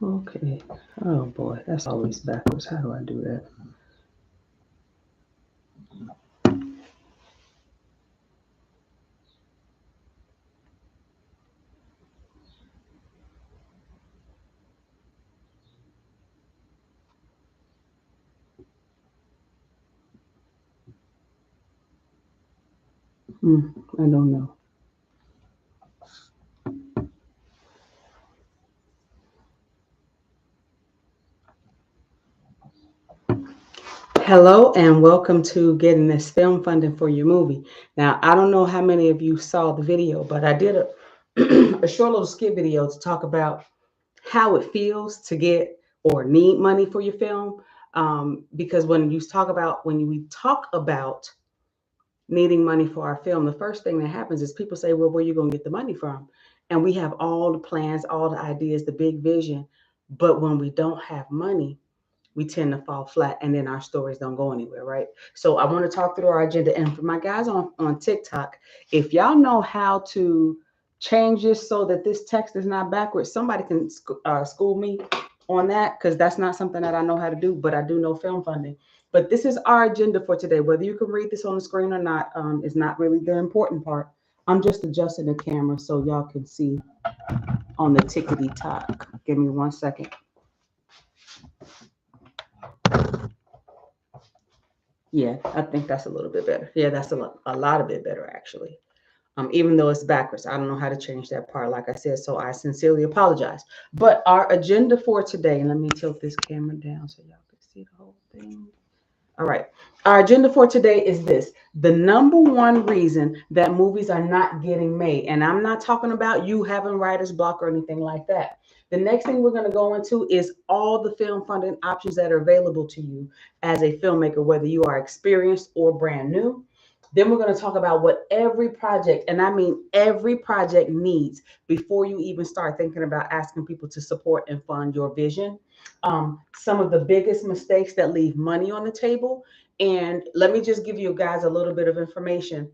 Okay. Oh boy, that's always backwards. How do I do that? I don't know. Hello and welcome to getting this film funding for your movie. Now, I don't know how many of you saw the video, but I did a, a short little skit video to talk about how it feels to get or need money for your film. Because when we talk about needing money for our film, the first thing that happens is people say, well, where are you going to get the money from? And we have all the plans, all the ideas, the big vision. But when we don't have money, we tend to fall flat and then our stories don't go anywhere, right? So I want to talk through our agenda. And for my guys on TikTok, if y'all know how to change this so that this text is not backwards, somebody can school me on that because that's not something that I know how to do, but I do know film funding. But this is our agenda for today. Whether you can read this on the screen or not is not really the important part. I'm just adjusting the camera so y'all can see on the tickety tock. Give me 1 second. Yeah, I think that's a little bit better. Yeah, that's a lot of bit better actually. Even though it's backwards, I don't know how to change that part, like I said, so I sincerely apologize. But our agenda for today, let me tilt this camera down so y'all can see the whole thing. All right. Our agenda for today is this: the number one reason that movies are not getting made. And I'm not talking about you having writer's block or anything like that. The next thing we're going to go into is all the film funding options that are available to you as a filmmaker, whether you are experienced or brand new. Then we're going to talk about what every project, and I mean every project, needs before you even start thinking about asking people to support and fund your vision. Some of the biggest mistakes that leave money on the table. And let me just give you guys a little bit of information.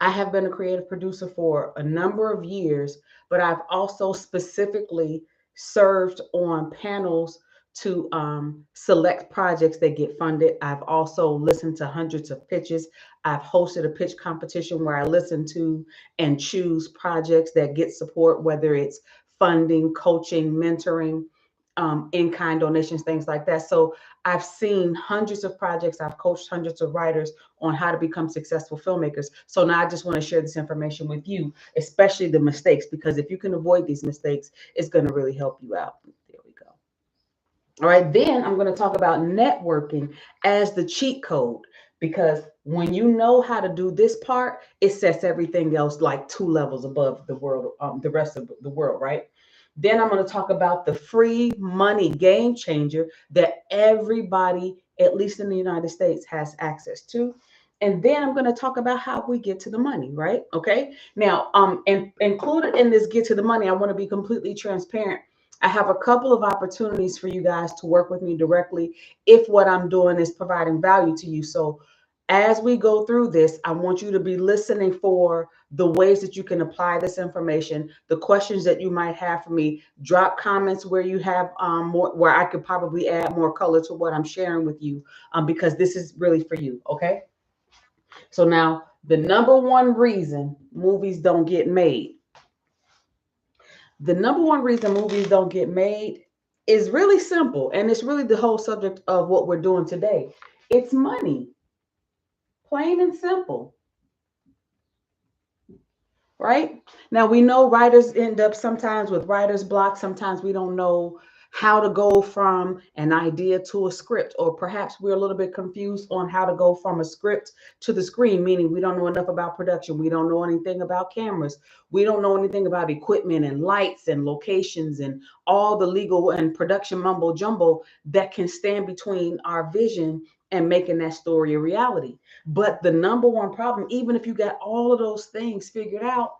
I have been a creative producer for a number of years, but I've also specifically served on panels to select projects that get funded. I've also listened to hundreds of pitches. I've hosted a pitch competition where I listen to and choose projects that get support, whether it's funding, coaching, mentoring, in-kind donations, things like that. So I've seen hundreds of projects. I've coached hundreds of writers on how to become successful filmmakers. So now I just want to share this information with you, especially the mistakes, because if you can avoid these mistakes, it's going to really help you out. There we go. All right, then I'm going to talk about networking as the cheat code, because when you know how to do this part, it sets everything else like 2 levels above the world, the rest of the world, right? Then I'm going to talk about the free money game changer that everybody, at least in the United States, has access to. And then I'm going to talk about how we get to the money, right? Okay. Now, and included in this get to the money, I want to be completely transparent. I have a couple of opportunities for you guys to work with me directly if what I'm doing is providing value to you. So as we go through this, I want you to be listening for the ways that you can apply this information, the questions that you might have for me. Drop comments where you have more, where I could probably add more color to what I'm sharing with you, because this is really for you. Okay. So now the number one reason movies don't get made, the number one reason movies don't get made is really simple. And it's really the whole subject of what we're doing today. It's money, plain and simple. Right? Now we know writers end up sometimes with writer's block. Sometimes we don't know how to go from an idea to a script, or perhaps we're a little bit confused on how to go from a script to the screen, meaning we don't know enough about production. We don't know anything about cameras. We don't know anything about equipment and lights and locations and all the legal and production mumbo jumbo that can stand between our vision and making that story a reality. But the number one problem, even if you got all of those things figured out,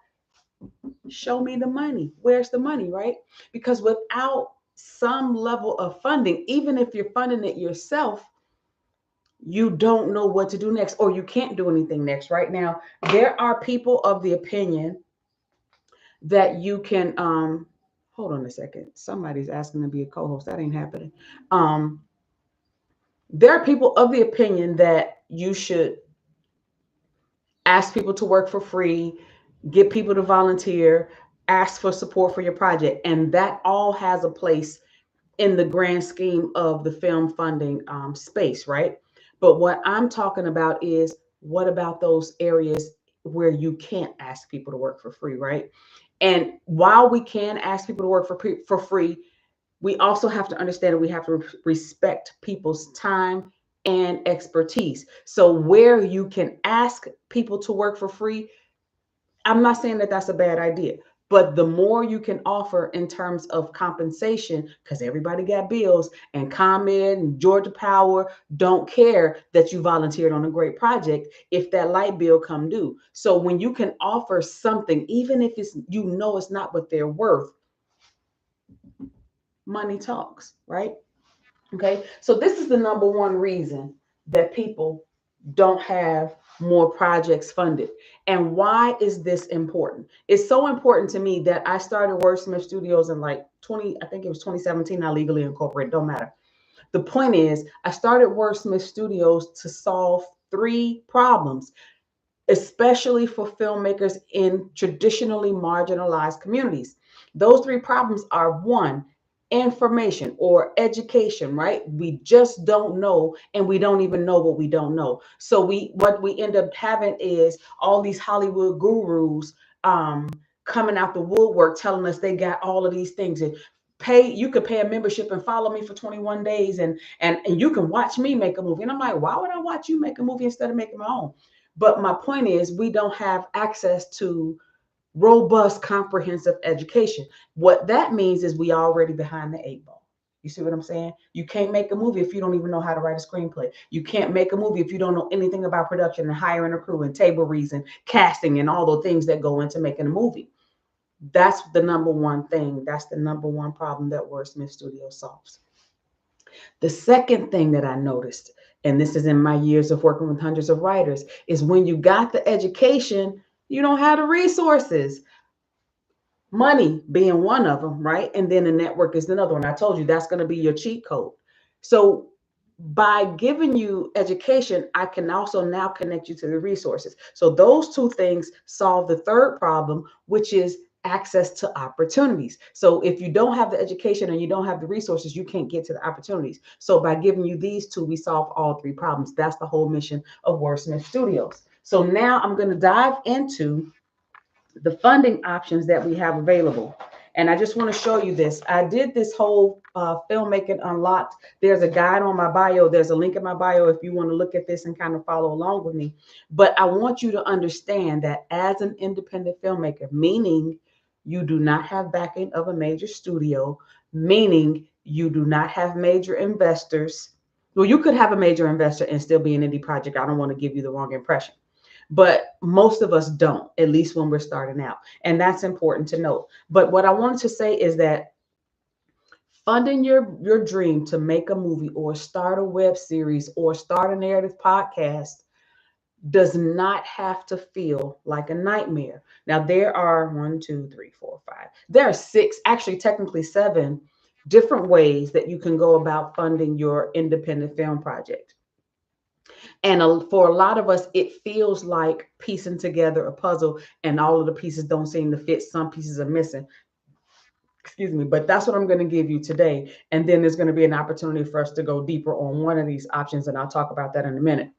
show me the money. Where's the money, right? Because without some level of funding, even if you're funding it yourself, you don't know what to do next, or you can't do anything next. Right now, there are people of the opinion that you can hold on a second. Somebody's asking to be a co-host. That ain't happening. Um, there are people of the opinion that you should ask people to work for free, get people to volunteer, ask for support for your project. And that all has a place in the grand scheme of the film funding space, right? But what I'm talking about is what about those areas where you can't ask people to work for free, right? And while we can ask people to work for free, we also have to understand that we have to respect people's time and expertise. So where you can ask people to work for free, I'm not saying that that's a bad idea, but the more you can offer in terms of compensation, because everybody got bills, and ComEd and Georgia Power don't care that you volunteered on a great project if that light bill come due. So when you can offer something, even if it's it's not what they're worth, money talks, right? Okay, so this is the number one reason that people don't have more projects funded. And why is this important? It's so important to me that I started Wordsmith Studios in like 20, I think it was 2017, I legally incorporated, don't matter. The point is, I started Wordsmith Studios to solve three problems, especially for filmmakers in traditionally marginalized communities. Those three problems are: one, information or education, right? We just don't know, and we don't even know what we don't know. So what we end up having is all these Hollywood gurus um, coming out the woodwork telling us they got all of these things. And you could pay a membership and follow me for 21 days, and you can watch me make a movie. And I'm like, why would I watch you make a movie instead of making my own? But my point is, we don't have access to robust, comprehensive education. What that means is we already behind the eight ball. You see what I'm saying? You can't make a movie if you don't even know how to write a screenplay. You can't make a movie if you don't know anything about production and hiring a crew and table reads and casting and all the things that go into making a movie. That's the number one thing. That's the number one problem that Wordsmith Studio solves. The second thing that I noticed, and this is in my years of working with hundreds of writers, is when you got the education, you don't have the resources. Money being one of them, right? And then the network is another one. I told you that's going to be your cheat code. So by giving you education, I can also now connect you to the resources. So those two things solve the third problem, which is access to opportunities. So if you don't have the education and you don't have the resources, you can't get to the opportunities. So by giving you these two, we solve all three problems. That's the whole mission of Wordsmith Studios. So now I'm going to dive into the funding options that we have available. And I just want to show you this. I did this whole Filmmaking Unlocked. There's a guide on my bio. There's a link in my bio if you want to look at this and kind of follow along with me. But I want you to understand that as an independent filmmaker, meaning you do not have backing of a major studio, meaning you do not have major investors. Well, you could have a major investor and still be an indie project. I don't want to give you the wrong impression, but most of us don't, at least when we're starting out. And that's important to note. But what I wanted to say is that funding your dream to make a movie or start a web series or start a narrative podcast does not have to feel like a nightmare. Now, there are one, two, three, four, five. There are six, actually, technically seven different ways that you can go about funding your independent film project. And for a lot of us, it feels like piecing together a puzzle and all of the pieces don't seem to fit. Some pieces are missing. Excuse me. But that's what I'm going to give you today. And then there's going to be an opportunity for us to go deeper on one of these options. And I'll talk about that in a minute.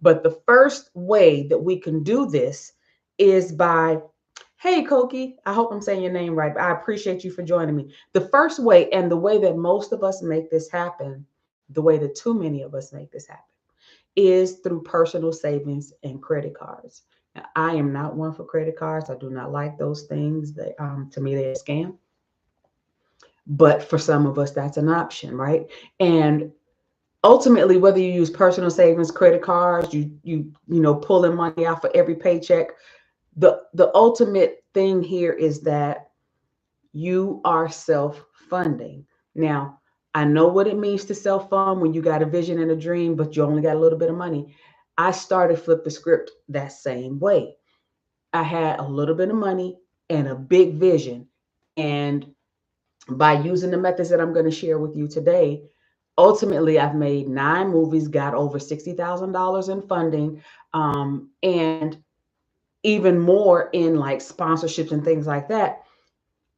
But the first way that we can do this is by, hey, Koki, I hope I'm saying your name right, but I appreciate you for joining me. The first way, and the way that most of us make this happen, the way that too many of us make this happen, is through personal savings and credit cards. Now, I am not one for credit cards. I do not like those things. That to me, they're a scam. But for some of us, that's an option, right? And ultimately, whether you use personal savings, credit cards, pulling money out for every paycheck, the ultimate thing here is that you are self-funding. Now, I know what it means to self-fund when you got a vision and a dream, but you only got a little bit of money. I started Flip the Script that same way. I had a little bit of money and a big vision. And by using the methods that I'm going to share with you today, ultimately I've made 9 movies, got over $60,000 in funding, and even more in like sponsorships and things like that,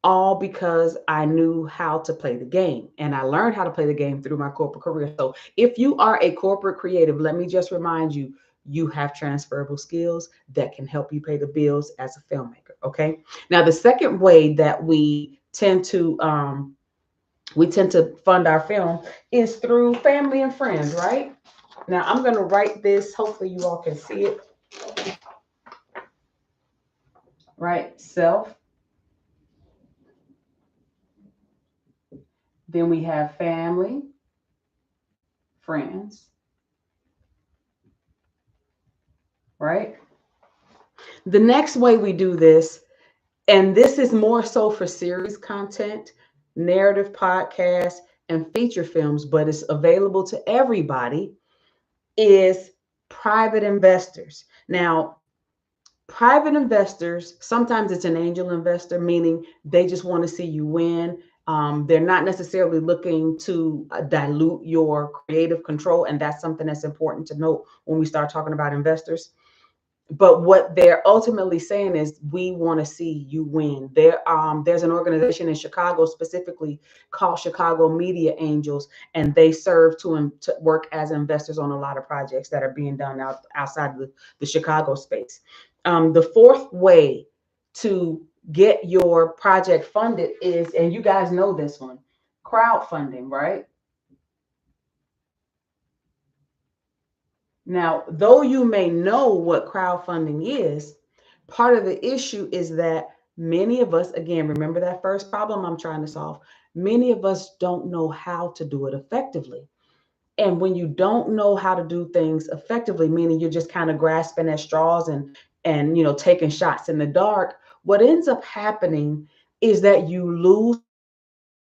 all because I knew how to play the game. And I learned how to play the game through my corporate career. So if you are a corporate creative, let me just remind you, you have transferable skills that can help you pay the bills as a filmmaker. Okay. Now, the second way that we tend to fund our film is through family and friends, right? Now I'm going to write this. Hopefully you all can see it, right? Self, then we have family, friends, right? The next way we do this, and this is more so for series content, narrative podcasts, and feature films, but it's available to everybody, is private investors. Now, private investors, sometimes it's an angel investor, meaning they just want to see you win. They're not necessarily looking to dilute your creative control. And that's something that's important to note when we start talking about investors. But what they're ultimately saying is, we want to see you win. There's an organization in Chicago specifically called Chicago Media Angels, and they serve to work as investors on a lot of projects that are being done outside the Chicago space. The fourth way to get your project funded is, and you guys know this one, crowdfunding, right? Now, though you may know what crowdfunding is, part of the issue is that many of us, again, remember that first problem I'm trying to solve, many of us don't know how to do it effectively. And when you don't know how to do things effectively, meaning you're just kind of grasping at straws and taking shots in the dark, what ends up happening is that you lose